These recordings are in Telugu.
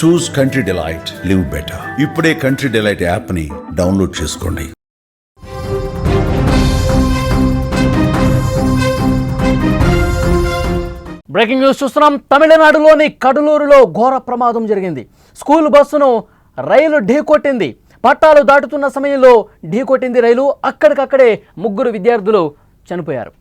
చూస్ కంట్రీ డిలైట్, లివ్ బెటర్. ఇప్పుడే కంట్రీ డిలైట్ యాప్ ని డౌన్లోడ్ చేసుకోండి. బ్రేకింగ్ న్యూస్ చూస్తున్నాం. తమిళనాడులోని కడలూరులో ఘోర ప్రమాదం జరిగింది. స్కూల్ బస్సును రైలు ఢీకొట్టింది. పట్టాలు దాటుతున్న సమయంలో ఢీకొట్టింది రైలు. అక్కడికక్కడే 3 విద్యార్థులు చనిపోయారు.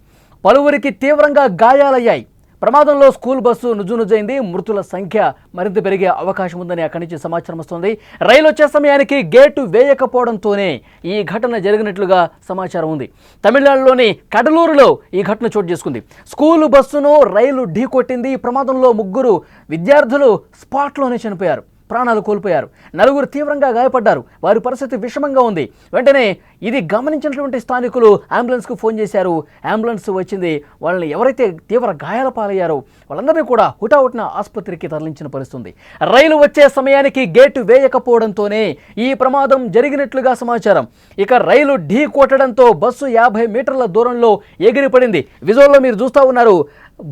పలువురికి తీవ్రంగా గాయాలయ్యాయి. ప్రమాదంలో స్కూల్ బస్సు నుజ్జునుజ్జైంది. మృతుల సంఖ్య మరింత పెరిగే అవకాశం ఉందని అక్కడి నుంచి సమాచారం వస్తోంది. రైలు వచ్చే సమయానికి గేటు వేయకపోవడంతోనే ఈ ఘటన జరిగినట్లుగా సమాచారం ఉంది. తమిళనాడులోని కడలూరులో ఈ ఘటన చోటు చేసుకుంది. స్కూలు బస్సును రైలు ఢీకొట్టింది. ఈ ప్రమాదంలో 3 విద్యార్థులు స్పాట్లోనే చనిపోయారు, ప్రాణాలు కోల్పోయారు. 4 తీవ్రంగా గాయపడ్డారు. వారి పరిస్థితి విషమంగా ఉంది. వెంటనే ఇది గమనించినటువంటి స్థానికులు అంబులెన్స్కు ఫోన్ చేశారు. అంబులెన్స్ వచ్చింది. వాళ్ళని ఎవరైతే తీవ్ర గాయాల పాలయ్యారో వాళ్ళందరినీ కూడా హుటాహుటిన ఆసుపత్రికి తరలించిన పరిస్థితి. రైలు వచ్చే సమయానికి గేటు వేయకపోవడంతోనే ఈ ప్రమాదం జరిగినట్లుగా సమాచారం. ఇక రైలు ఢీ కొట్టడంతో బస్సు 50 మీటర్ల దూరంలో ఎగిరిపడింది. విజువల్లో మీరు చూస్తూ ఉన్నారు.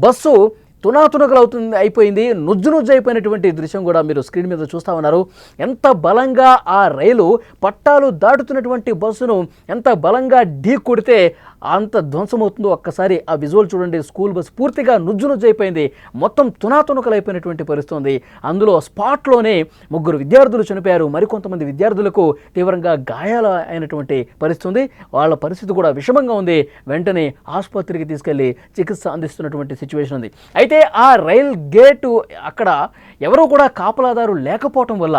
బస్సు తునాతునకలవుతుంది అయిపోయింది. నుజ్జు అయిపోయినటువంటి దృశ్యం కూడా మీరు స్క్రీన్ మీద చూస్తూ ఉన్నారు. ఎంత బలంగా ఆ రైలు పట్టాలు దాటుతున్నటువంటి బస్సును ఎంత బలంగా ఢీ కొడితే అంత ధ్వంసమవుతుందో ఒక్కసారి ఆ విజువల్ చూడండి. స్కూల్ బస్సు పూర్తిగా నుజ్జు అయిపోయింది. మొత్తం తునాతునకలైపోయినటువంటి పరిస్థితి ఉంది. అందులో స్పాట్లోనే 3 విద్యార్థులు చనిపోయారు. మరికొంతమంది విద్యార్థులకు తీవ్రంగా గాయాల అయినటువంటి పరిస్థితి ఉంది. వాళ్ళ పరిస్థితి కూడా విషమంగా ఉంది. వెంటనే ఆసుపత్రికి తీసుకెళ్లి చికిత్స అందిస్తున్నటువంటి సిచ్యువేషన్ ఉంది. అయితే ఆ రైల్ గేటు అక్కడ ఎవరూ కూడా కాపలాదారు లేకపోవటం వల్ల,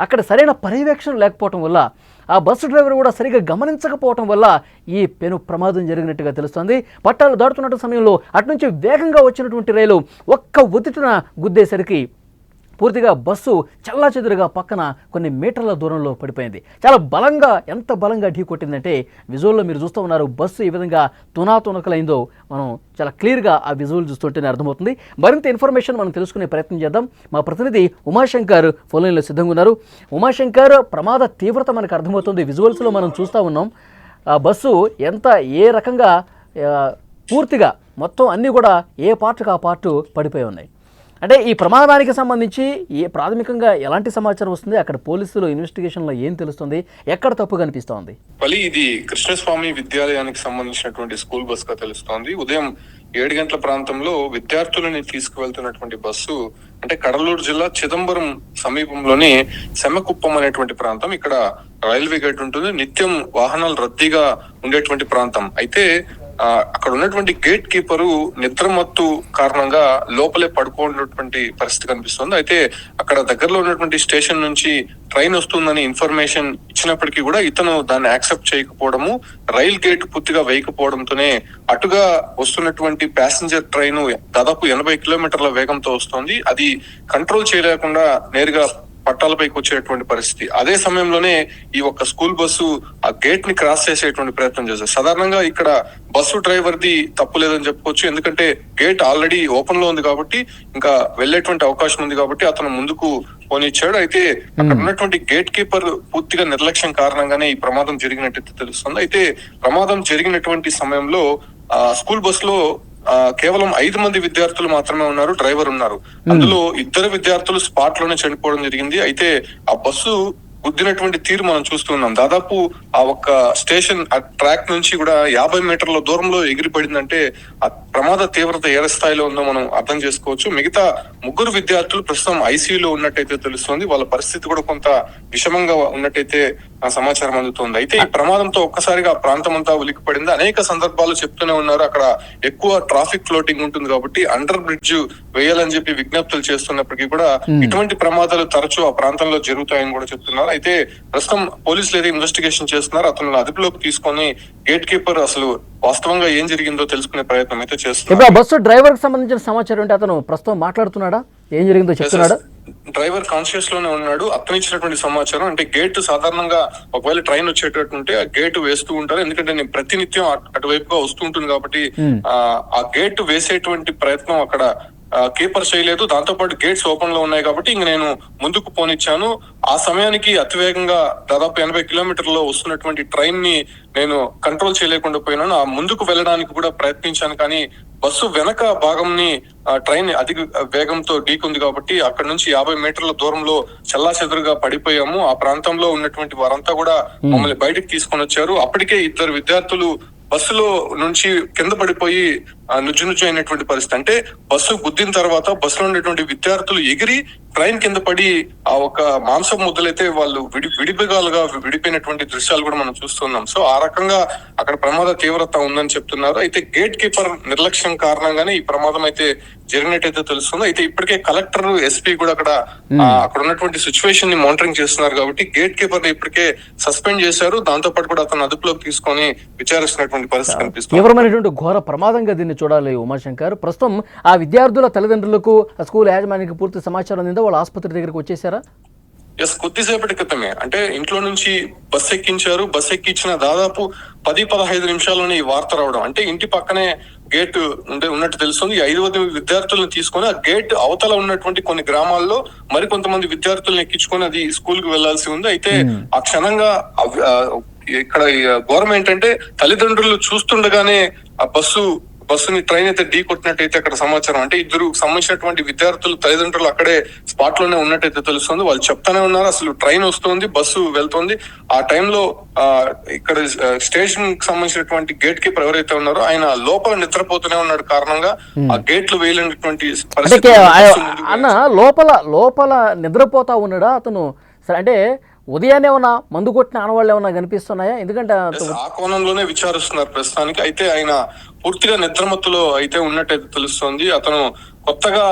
అక్కడ సరైన పర్యవేక్షణ లేకపోవటం వల్ల, ఆ బస్సు డ్రైవర్ కూడా సరిగ్గా గమనించకపోవటం వల్ల ఈ పెను ప్రమాదం జరిగినట్టుగా తెలుస్తోంది. పట్టాలు దాటుతున్న సమయంలో అటునుంచి వేగంగా వచ్చినటువంటి రైలు ఒక్క ఉదిటున గుద్దేసరికి పూర్తిగా బస్సు చల్లాచెదురుగా పక్కన కొన్ని మీటర్ల దూరంలో పడిపోయింది. చాలా బలంగా, ఎంత బలంగా ఢీ కొట్టిందంటే విజువల్లో మీరు చూస్తూ ఉన్నారు. బస్సు ఈ విధంగా తునాతునకలైందో మనం చాలా క్లియర్గా ఆ విజువల్ చూస్తుంటేనే అర్థమవుతుంది. మరింత ఇన్ఫర్మేషన్ మనం తెలుసుకునే ప్రయత్నం చేద్దాం. మా ప్రతినిధి ఉమాశంకర్ ఫోన్ లైన్లో సిద్ధంగా ఉన్నారు. ఉమాశంకర్, ప్రమాద తీవ్రత మనకు అర్థమవుతుంది. విజువల్స్లో మనం చూస్తూ ఉన్నాం. ఆ బస్సు ఏ రకంగా పూర్తిగా మొత్తం అన్నీ కూడా ఏ పార్ట్కి ఆ పార్టు పడిపోయి ఉన్నాయి. అంటే ఈ ప్రమాదానికి సంబంధించి ప్రాథమికంగా ఎలాంటి సమాచారం వస్తుంది? అక్కడ పోలీసులు ఇన్వెస్టిగేషన్లో ఏం తెలుస్తుంది? ఎక్కడ తప్పు కనిపిస్తోంది? ఇది కృష్ణస్వామి విద్యాలయానికి సంబంధించినటువంటి స్కూల్ బస్ గా తెలుస్తోంది. ఉదయం 7 గంటల ప్రాంతంలో విద్యార్థులని తీసుకువెళ్తున్నటువంటి బస్సు అంటే కడలూరు జిల్లా చిదంబరం సమీపంలోని సెమ్మకుప్పం అనేటువంటి ప్రాంతం. ఇక్కడ రైల్వే గేట్ ఉంటుంది. నిత్యం వాహనాలు రద్దీగా ఉండేటువంటి ప్రాంతం. అయితే అక్కడ ఉన్నటువంటి గేట్ కీపరు నిద్రమత్తు కారణంగా లోపలే పడుకోనటువంటి పరిస్థితి కనిపిస్తుంది. అయితే అక్కడ దగ్గరలో ఉన్నటువంటి స్టేషన్ నుంచి ట్రైన్ వస్తుందని ఇన్ఫర్మేషన్ ఇచ్చినప్పటికీ కూడా ఇతను దాన్ని యాక్సెప్ట్ చేయకపోవడము, రైల్ గేట్ పూర్తిగా వేయకపోవడంతోనే అటుగా వస్తున్నటువంటి ప్యాసింజర్ ట్రైన్ దాదాపు 80 కిలోమీటర్ల వేగంతో వస్తుంది. అది కంట్రోల్ చేయలేకుండా నేరుగా పట్టాలపైకి వచ్చేటువంటి పరిస్థితి. అదే సమయంలోనే ఈ ఒక్క స్కూల్ బస్సు ఆ గేట్ ని క్రాస్ చేసేటువంటి ప్రయత్నం చేశారు. సాధారణంగా ఇక్కడ బస్సు డ్రైవర్ ది తప్పు లేదని చెప్పుకోవచ్చు. ఎందుకంటే గేట్ ఆల్రెడీ ఓపెన్ లో ఉంది కాబట్టి ఇంకా వెళ్లేటువంటి అవకాశం ఉంది కాబట్టి అతను ముందుకు పోనిచ్చాడు. అయితే అక్కడ ఉన్నటువంటి గేట్ కీపర్ పూర్తిగా నిర్లక్ష్యం కారణంగానే ఈ ప్రమాదం జరిగినట్టు తెలుస్తుంది. అయితే ప్రమాదం జరిగినటువంటి సమయంలో స్కూల్ బస్ లో కేవలం 5 మంది విద్యార్థులు మాత్రమే ఉన్నారు, డ్రైవర్ ఉన్నారు. అందులో 2 విద్యార్థులు స్పాట్ లోనే చనిపోవడం జరిగింది. అయితే ఆ బస్సు గుద్దినటువంటి తీరు మనం చూస్తున్నాం. దాదాపు ఆ ఒక్క స్టేషన్ ఆ ట్రాక్ నుంచి కూడా 50 మీటర్ల దూరంలో ఎగిరిపడిందంటే ఆ ప్రమాద తీవ్రత ఏ స్థాయిలో ఉందో మనం అర్థం చేసుకోవచ్చు. మిగతా 3 విద్యార్థులు ప్రస్తుతం ఐసీయూలో ఉన్నట్టయితే తెలుస్తోంది. వాళ్ళ పరిస్థితి కూడా కొంత విషమంగా ఉన్నట్టయితే సమాచారం అందుతోంది. అయితే ఈ ప్రమాదంతో ఒక్కసారిగా ప్రాంతం అంతా ఉలిక్కిపడింది. అనేక సందర్భాలు చెప్తూనే ఉన్నారు అక్కడ ఎక్కువ ట్రాఫిక్ ఫ్లోటింగ్ ఉంటుంది కాబట్టి అండర్ బ్రిడ్జ్ వేయాలని చెప్పి విజ్ఞప్తులు చేస్తున్నప్పటికీ కూడా ఇటువంటి ప్రమాదాలు తరచూ ఆ ప్రాంతంలో జరుగుతాయని కూడా చెప్తున్నారు. అయితే ప్రస్తుతం పోలీసులు ఏదో ఇన్వెస్టిగేషన్ చేస్తున్నారు. అతను అదుపులోకి తీసుకొని గేట్ కీపర్ అసలు వాస్తవంగా ఏం జరిగిందో తెలుసుకునే ప్రయత్నం అయితే చేస్తున్నారు. బస్సు డ్రైవర్ కి సంబంధించిన సమాచారం అంటే అతను ప్రస్తుతం మాట్లాడుతున్నాడా? ఏం జరిగిందో చెప్తున్నాడా? డ్రైవర్ కాన్షియస్ లోనే ఉన్నాడు. అతను ఇచ్చినటువంటి సమాచారం అంటే గేట్ సాధారణంగా ఒకవేళ ట్రైన్ వచ్చేటట్టుంటే ఆ గేట్ వేస్తూ ఉంటారు. ఎందుకంటే నేను ప్రతినిత్యం అటువైపుగా వస్తూ ఉంటుంది కాబట్టి ఆ గేట్ వేసేటువంటి ప్రయత్నం అక్కడ కీపర్ చేయలేదు. దాంతో పాటు గేట్స్ ఓపెన్ లో ఉన్నాయి కాబట్టి ఇంక నేను ముందుకు పోనిచ్చాను. ఆ సమయానికి అతివేగంగా దాదాపు 80 కిలోమీటర్లో వస్తున్నటువంటి ట్రైన్ ని నేను కంట్రోల్ చేయలేకుండా పోయినాను. ఆ ముందుకు వెళ్ళడానికి కూడా ప్రయత్నించాను, కానీ బస్సు వెనక భాగంని ట్రైన్ అధిక వేగంతో ఢీకుంది కాబట్టి అక్కడ నుంచి 50 మీటర్ల దూరంలో చెల్లాచెదురుగా పడిపోయాము. ఆ ప్రాంతంలో ఉన్నటువంటి వారంతా కూడా మమ్మల్ని బయటకు తీసుకొని వచ్చారు. అప్పటికే 2 విద్యార్థులు బస్సులో నుంచి కింద పడిపోయి నుజ్జు అయినటువంటి పరిస్థితి. అంటే బస్సు గుద్దిన తర్వాత బస్సులో ఉండేటువంటి విద్యార్థులు ఎగిరి ట్రైన్ కింద పడి ఆ ఒక మాంసం ముద్దలైతే వాళ్ళు విడిభిగాలుగా విడిపోయినటువంటి దృశ్యాలు కూడా మనం చూస్తున్నాం. సో ఆ రకంగా అక్కడ ప్రమాద తీవ్రత ఉందని చెప్తున్నారు. అయితే గేట్ కీపర్ నిర్లక్ష్యం కారణంగానే ఈ ప్రమాదం అయితే జరిగినట్టయితే తెలుస్తుంది. అయితే ఇప్పటికే కలెక్టర్, ఎస్పీ కూడా అక్కడ ఉన్నటువంటి సిచ్యువేషన్ ని మానిటరింగ్ చేస్తున్నారు కాబట్టి గేట్ కీపర్ ని ఇప్పటికే సస్పెండ్ చేశారు. దాంతో పాటు కూడా అతను అదుపులోకి తీసుకొని విచారిస్తున్నటువంటి పరిస్థితి కనిపిస్తుంది. తీవ్రమైనటువంటి ఘోర ప్రమాదంగా దీన్ని చూడాలి ఉమాశంకర్. ప్రస్తుతం ఆ విద్యార్థుల తల్లిదండ్రులకు స్కూల్ యాజమాన్యానికి పూర్తి సమాచారం అందిందా? వాళ్ళు ఆసుపత్రి దగ్గరికి వచ్చేసారా? ఎస్, కొద్దిసేపటి క్రితమే, అంటే ఇంట్లో నుంచి బస్ ఎక్కించారు. బస్ ఎక్కించిన దాదాపు 10-15 నిమిషాల్లోనే ఈ వార్త రావడం. అంటే ఇంటి పక్కనే గేట్ ఉన్నట్టు తెలుస్తుంది. 5 విద్యార్థులను తీసుకొని ఆ గేట్ అవతల ఉన్నటువంటి కొన్ని గ్రామాల్లో మరికొంతమంది విద్యార్థులను ఎక్కించుకొని అది స్కూల్ కు వెళ్లాల్సి ఉంది. అయితే ఆ క్షణంగా ఇక్కడ ఘోరం ఏంటంటే తల్లిదండ్రులు చూస్తుండగానే ఆ బస్సుని ట్రైన్ అయితే ఢీ కొట్టినట్టయితే అక్కడ సమాచారం. అంటే 2 సంబంధించినటువంటి విద్యార్థులు తల్లిదండ్రులు అక్కడే స్పాట్ లోనే ఉన్నట్టయితే తెలుస్తుంది. వాళ్ళు చెప్తానే ఉన్నారు, అసలు ట్రైన్ వస్తుంది, బస్సు వెళ్తుంది. ఆ టైంలో ఇక్కడ స్టేషన్ కి సంబంధించినటువంటి గేట్ కీపర్ ఎవరైతే ఉన్నారో ఆయన లోపల నిద్రపోతూనే ఉన్నాడు కారణంగా ఆ గేట్లు వేయలేనటువంటి పరిస్థితి. అన్న లోపల నిద్రపోతా ఉన్నాడా అతను? సరే, అంటే ఉదయాన్నే ఏమన్నా మందు కొట్టిన ఆనవాళ్ళు ఏమన్నా కనిపిస్తున్నాయా? ఎందుకంటే ఆ కోణంలోనే విచారిస్తున్నారు ప్రస్తుతానికి. అయితే ఆయన పూర్తిగా నిద్రమత్తులో అయితే ఉన్నట్టయితే తెలుస్తోంది. అతను కొత్తగా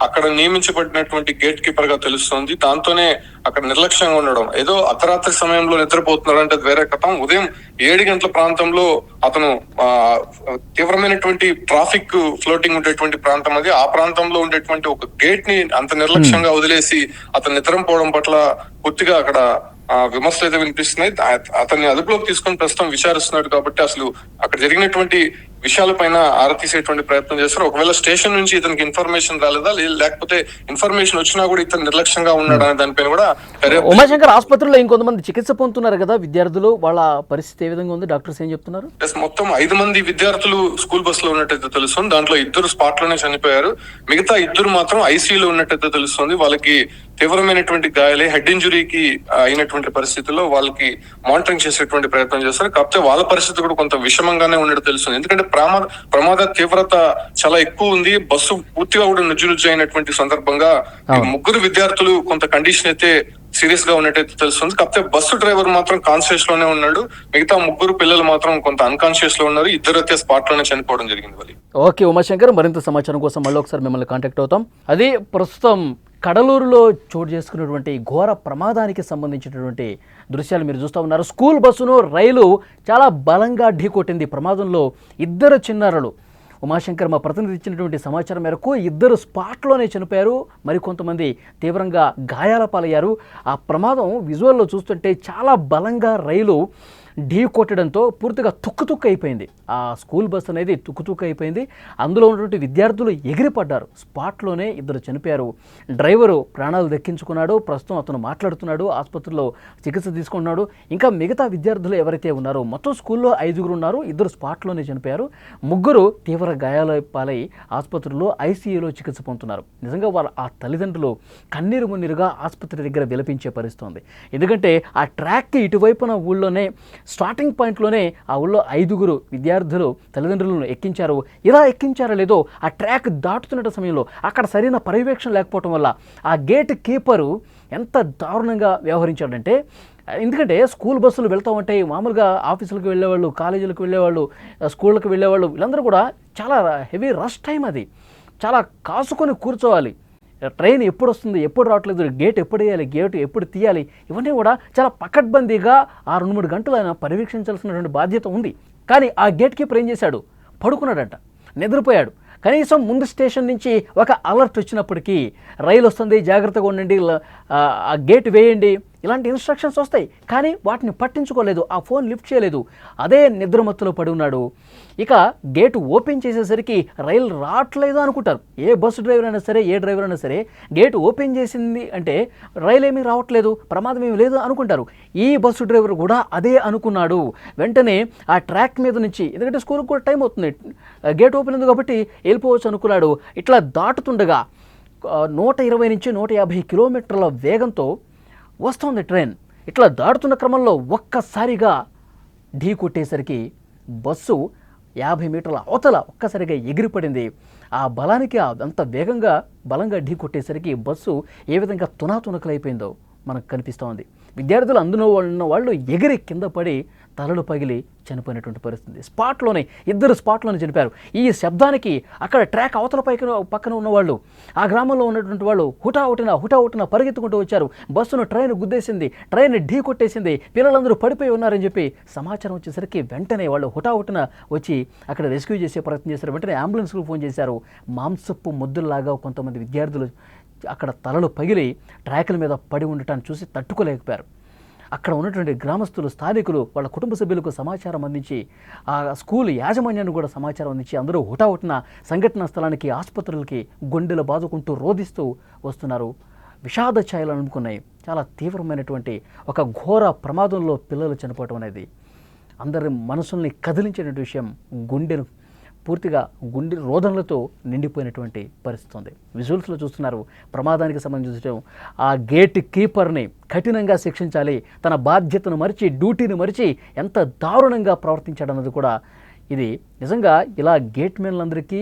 అక్కడ నియమించబడినటువంటి గేట్ కీపర్ గా తెలుస్తోంది. దాంతోనే అక్కడ నిర్లక్ష్యంగా ఉండడం, ఏదో అర్ధరాత్రి సమయంలో నిద్రపోతున్నాడు అంటే వేరే కథం. ఉదయం 7 గంటల ప్రాంతంలో అతను తీవ్రమైనటువంటి ట్రాఫిక్ ఫ్లోటింగ్ ఉండేటువంటి ప్రాంతం అది. ఆ ప్రాంతంలో ఉండేటువంటి ఒక గేట్ ని అంత నిర్లక్ష్యంగా వదిలేసి అతను నిద్రపోవడం పట్ల పూర్తిగా అక్కడ విమర్శలు అయితే వినిపిస్తున్నాయి. అతన్ని అదుపులోకి తీసుకొని ప్రస్తుతం విచారిస్తున్నాడు కాబట్టి అసలు అక్కడ జరిగినటువంటి విషయాలపైన ఆరా తీసేటువంటి ప్రయత్నం చేస్తారు. ఒకవేళ స్టేషన్ నుంచి ఇతనికి ఇన్ఫర్మేషన్ రాలేదా, లేకపోతే ఇన్ఫర్మేషన్ వచ్చినా కూడా ఇతను నిర్లక్ష్యంగా ఉన్నాడు అనే దానిపైన కూడా ఉమాశంకర్, ఆసుపత్రిలో ఇంకొంతమంది చికిత్స పొందుతున్నారు కదా విద్యార్థులు, వాళ్ళ పరిస్థితి ఏ విధంగా ఉంది? డాక్టర్స్ ఏం చెప్తున్నారు? మొత్తం 5 మంది విద్యార్థులు స్కూల్ బస్ లో ఉన్నట్టయితే తెలుస్తుంది. దాంట్లో 2 స్పాట్ లోనే చనిపోయారు. మిగతా 2 మాత్రం ఐసీయూలో ఉన్నట్టయితే తెలుస్తుంది. వాళ్ళకి తీవ్రమైనటువంటి గాయాలే, హెడ్ ఇంజురీకి అయినటువంటి పరిస్థితుల్లో వాళ్ళకి మానిటరింగ్ చేసేటువంటి ప్రయత్నం చేస్తారు. కాకపోతే వాళ్ళ పరిస్థితి కూడా కొంత విషమంగానే ఉన్నట్టు తెలుస్తుంది. ఎందుకంటే ప్రమాద తీవ్రత చాలా ఎక్కువ ఉంది. బస్సు పూర్తిగా కూడా నుజ్జు అయినటువంటి సందర్భంగా 3 విద్యార్థులు కొంత కండిషన్ అయితే సీరియస్ గా ఉన్నట్టయితే తెలుస్తుంది. కాకపోతే బస్సు డ్రైవర్ మాత్రం కాన్షియస్ లోనే ఉన్నాడు. మిగతా 3 పిల్లలు మాత్రం కొంత అన్కాన్షియస్ లో ఉన్నారు. 2 అయితే స్పాట్ లోనే చనిపోవడం జరిగింది. ఓకే ఉమాశంకర్, మరింత సమాచారం కోసం మళ్ళీ ఒకసారి మిమ్మల్ని కాంటాక్ట్ అవుతాం. అది ప్రస్తుతం కడలూరులో చోటు చేసుకున్నటువంటి ఘోర ప్రమాదానికి సంబంధించినటువంటి దృశ్యాలు మీరు చూస్తూ ఉన్నారు. స్కూల్ బస్సును రైలు చాలా బలంగా ఢీకొట్టింది. ప్రమాదంలో 2 చిన్నారులు. ఉమాశంకర్, మా ప్రతినిధి ఇచ్చినటువంటి సమాచారం మేరకు 2 స్పాట్లోనే చనిపోయారు, మరికొంతమంది తీవ్రంగా గాయాల పాలయ్యారు. ఆ ప్రమాదం విజువల్లో చూస్తుంటే చాలా బలంగా రైలు ఢీ కొట్టడంతో పూర్తిగా తుక్కు అయిపోయింది. ఆ స్కూల్ బస్ అనేది తుక్కు అయిపోయింది. అందులో ఉన్నటువంటి విద్యార్థులు ఎగిరిపడ్డారు. స్పాట్లోనే 2 చనిపోయారు. డ్రైవరు ప్రాణాలు దక్కించుకున్నాడు. ప్రస్తుతం అతను మాట్లాడుతున్నాడు, ఆసుపత్రిలో చికిత్స తీసుకున్నాడు. ఇంకా మిగతా విద్యార్థులు ఎవరైతే ఉన్నారో, మొత్తం స్కూల్లో 5 ఉన్నారు. 2 స్పాట్లోనే చనిపోయారు. 3 తీవ్ర గాయాల పాలై ఆసుపత్రిలో ఐసీయూలో చికిత్స పొందుతున్నారు. నిజంగా వాళ్ళ ఆ తల్లిదండ్రులు కన్నీరు మున్నీరుగా ఆసుపత్రి దగ్గర విలపించే పరిస్థితి ఉంది. ఎందుకంటే ఆ ట్రాక్కి ఇటువైపున ఊళ్ళోనే స్టార్టింగ్ పాయింట్లోనే ఆ ఊళ్ళో 5 విద్యార్థులు తల్లిదండ్రులను ఎక్కించారు. ఇలా ఎక్కించారో లేదో ఆ ట్రాక్ దాటుతున్న సమయంలో అక్కడ సరైన పర్యవేక్షణ లేకపోవడం వల్ల ఆ గేట్ కీపరు ఎంత దారుణంగా వ్యవహరించాడంటే, ఎందుకంటే స్కూల్ బస్సులు వెళ్తూ ఉంటాయి, మామూలుగా ఆఫీసులకు వెళ్ళేవాళ్ళు, కాలేజీలకు వెళ్ళేవాళ్ళు, స్కూళ్ళకు వెళ్ళేవాళ్ళు, వీళ్ళందరూ కూడా చాలా హెవీ రష్ టైం. అది చాలా కాసుకొని కూర్చోవాలి. ట్రైన్ ఎప్పుడు వస్తుంది, ఎప్పుడు రావట్లేదు, గేట్ ఎప్పుడు వేయాలి, గేట్ ఎప్పుడు తీయాలి, ఇవన్నీ కూడా చాలా పకడ్బందీగా 2-3 గంటలు ఆయన పర్యవేక్షించాల్సినటువంటి బాధ్యత ఉంది. కానీ ఆ గేట్ కీపర్ ఏం చేశాడు? పడుకున్నాడంట, నిద్రపోయాడు. కనీసం ముందు స్టేషన్ నుంచి ఒక అలర్ట్ వచ్చినప్పటికీ రైలు వస్తుంది, జాగ్రత్తగా ఉండండి, ఆ గేట్ వేయండి, ఇలాంటి ఇన్స్ట్రక్షన్స్ వస్తాయి, కానీ వాటిని పట్టించుకోలేదు, ఆ ఫోన్ లిఫ్ట్ చేయలేదు, అదే నిద్రమత్తులో పడి ఉన్నాడు. ఇక గేటు ఓపెన్ చేసేసరికి రైలు రావట్లేదు అనుకుంటారు. ఏ బస్సు డ్రైవర్ అయినా సరే, ఏ డ్రైవర్ అయినా సరే గేటు ఓపెన్ చేసింది అంటే రైలు ఏమీ రావట్లేదు, ప్రమాదం ఏమీ లేదు అనుకుంటారు. ఈ బస్సు డ్రైవర్ కూడా అదే అనుకున్నాడు. వెంటనే ఆ ట్రాక్ మీద నుంచి, ఎందుకంటే స్కూల్కి కూడా టైం అవుతుంది, గేట్ ఓపెన్ ఉంది కాబట్టి వెళ్ళిపోవచ్చు అనుకున్నాడు. ఇట్లా దాటుతుండగా 120 నుంచి 150 కిలోమీటర్ల వేగంతో వస్తుంది ట్రైన్. ఇట్లా దాటుతున్న క్రమంలో ఒక్కసారిగా ఢీ కొట్టేసరికి బస్సు 50 మీటర్ల అవతల ఒక్కసారిగా ఎగిరిపడింది. ఆ బలానికి అంత బలంగా ఢీ కొట్టేసరికి బస్సు ఏ విధంగా తునాతునకలైపోయిందో మనకు కనిపిస్తోంది. విద్యార్థులు అందులో ఉన్న వాళ్ళు ఎగిరి కింద పడి తలలు పగిలి చనిపోయినటువంటి పరిస్థితి. ఇద్దరు స్పాట్లోనే చనిపోయారు. ఈ శబ్దానికి అక్కడ ట్రాక్ అవతల పక్కన ఉన్నవాళ్ళు, ఆ గ్రామంలో ఉన్నటువంటి వాళ్ళు హుటాహుటిన పరిగెత్తుకుంటూ వచ్చారు. బస్సును ట్రైన్ గుద్దేసింది, ట్రైన్ ఢీ కొట్టేసింది, పిల్లలందరూ పడిపోయి ఉన్నారని చెప్పి సమాచారం వచ్చేసరికి వెంటనే వాళ్ళు హుటాహుటిన వచ్చి అక్కడ రెస్క్యూ చేసే ప్రయత్నం చేశారు. వెంటనే అంబులెన్స్కు ఫోన్ చేశారు. మాంసపు ముద్దుల్లాగా కొంతమంది విద్యార్థులు అక్కడ తలలు పగిలి ట్రాకుల మీద పడి ఉండటాన్ని చూసి తట్టుకోలేకపోయారు. అక్కడ ఉన్నటువంటి గ్రామస్తులు, స్థానికులు వాళ్ళ కుటుంబ సభ్యులకు సమాచారం అందించి, ఆ స్కూల్ యాజమాన్యాన్ని కూడా సమాచారం అందించి అందరూ హుటాహుటిన సంఘటనా స్థలానికి, ఆసుపత్రులకి గుండెలు బాదుకుంటూ రోధిస్తూ వస్తున్నారు. విషాద ఛాయలు అనుకున్నాయి. చాలా తీవ్రమైనటువంటి ఒక ఘోర ప్రమాదంలో పిల్లలు చనిపోవడం అనేది అందరి మనసుల్ని కదిలించినటువంటి విషయం. పూర్తిగా గుండె రోదనలతో నిండిపోయినటువంటి పరిస్థితి ఉంది. విజువల్స్లో చూస్తున్నారు. ప్రమాదానికి సంబంధించిన ఆ గేట్ కీపర్ని కఠినంగా శిక్షించాలి, తన బాధ్యతను మరిచి, డ్యూటీని మరిచి ఎంత దారుణంగా ప్రవర్తించాడన్నది కూడా ఇది నిజంగా ఇలా గేట్ మెన్లందరికీ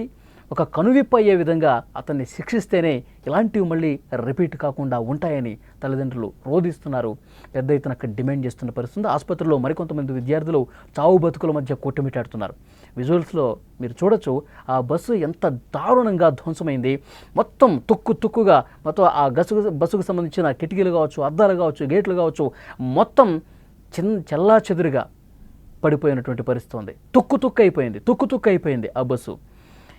ఒక కనువిప్పు అయ్యే విధంగా అతన్ని శిక్షిస్తేనే ఇలాంటివి మళ్ళీ రిపీట్ కాకుండా ఉంటాయని తల్లిదండ్రులు రోధిస్తున్నారు. పెద్ద ఎత్తున అక్కడ డిమాండ్ చేస్తున్న పరిస్థితి. ఆసుపత్రిలో మరికొంతమంది విద్యార్థులు చావు బతుకుల మధ్య కొట్టుమిట్టాడుతున్నారు. విజువల్స్లో మీరు చూడొచ్చు ఆ బస్సు ఎంత దారుణంగా ధ్వంసమైంది. మొత్తం తుక్కుగా మొత్తం ఆ బస్సుకు సంబంధించిన కిటికీలు కావచ్చు, అద్దాలు కావచ్చు, గేట్లు కావచ్చు, మొత్తం చెల్లా చెదురుగా పడిపోయినటువంటి పరిస్థితి ఉంది. తుక్కు అయిపోయింది ఆ బస్సు.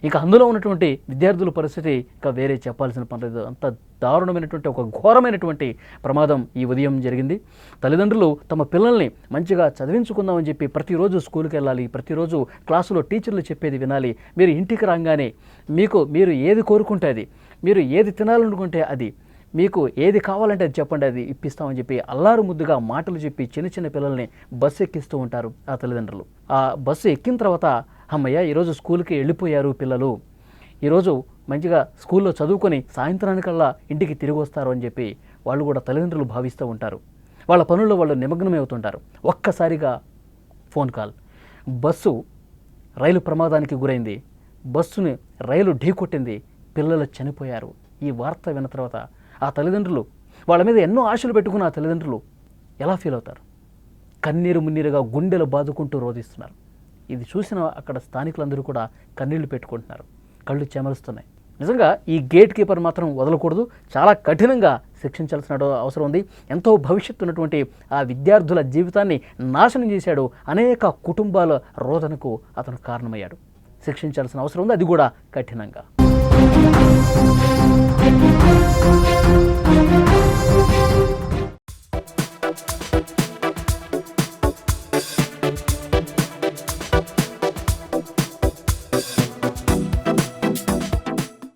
ఇక అందులో ఉన్నటువంటి విద్యార్థుల పరిస్థితి ఇక వేరే చెప్పాల్సిన పని లేదు. అంత దారుణమైనటువంటి ఒక ఘోరమైనటువంటి ప్రమాదం ఈ ఉదయం జరిగింది. తల్లిదండ్రులు తమ పిల్లల్ని మంచిగా చదివించుకుందామని చెప్పి ప్రతిరోజు స్కూల్కి వెళ్ళాలి, ప్రతిరోజు క్లాసులో టీచర్లు చెప్పేది వినాలి, మీరు ఇంటికి రాగానే మీరు ఏది కోరుకుంటే అది, మీరు ఏది తినాలనుకుంటే అది, మీకు ఏది కావాలంటే అది చెప్పండి, అది ఇప్పిస్తామని చెప్పి అల్లారు ముద్దుగా మాటలు చెప్పి చిన్న పిల్లల్ని బస్సు ఎక్కిస్తూ ఉంటారు ఆ తల్లిదండ్రులు. ఆ బస్సు ఎక్కిన తర్వాత అమ్మయ్య ఈరోజు స్కూల్కి వెళ్ళిపోయారు పిల్లలు, ఈరోజు మంచిగా స్కూల్లో చదువుకొని సాయంత్రానికల్లా ఇంటికి తిరిగి వస్తారు అని చెప్పి వాళ్ళు కూడా తల్లిదండ్రులు భావిస్తూ ఉంటారు. వాళ్ళ పనుల్లో వాళ్ళు నిమగ్నమై అవుతుంటారు. ఒక్కసారిగా ఫోన్ కాల్, రైలు ప్రమాదానికి గురైంది, రైలు ఢీకొట్టింది, పిల్లలు చనిపోయారు. ఈ వార్త విన్న తర్వాత ఆ తల్లిదండ్రులు, వాళ్ళ మీద ఎన్నో ఆశలు పెట్టుకున్న ఆ తల్లిదండ్రులు ఎలా ఫీల్ అవుతారు? కన్నీరు మున్నీరుగా గుండెలు బాదుకుంటూ రోధిస్తున్నారు. ఇది చూసిన అక్కడ స్థానికులందరూ కూడా కన్నీళ్లు పెట్టుకుంటున్నారు, కళ్ళు చెమరుస్తున్నాయి. నిజంగా ఈ గేట్ కీపర్ మాత్రం వదలకూడదు, చాలా కఠినంగా శిక్షించాల్సిన అవసరం ఉంది. ఎంతో భవిష్యత్తు ఉన్నటువంటి ఆ విద్యార్థుల జీవితాన్ని నాశనం చేశాడు, అనేక కుటుంబాల రోదనకు అతను కారణమయ్యాడు. శిక్షించాల్సిన అవసరం ఉంది, అది కూడా కఠినంగా.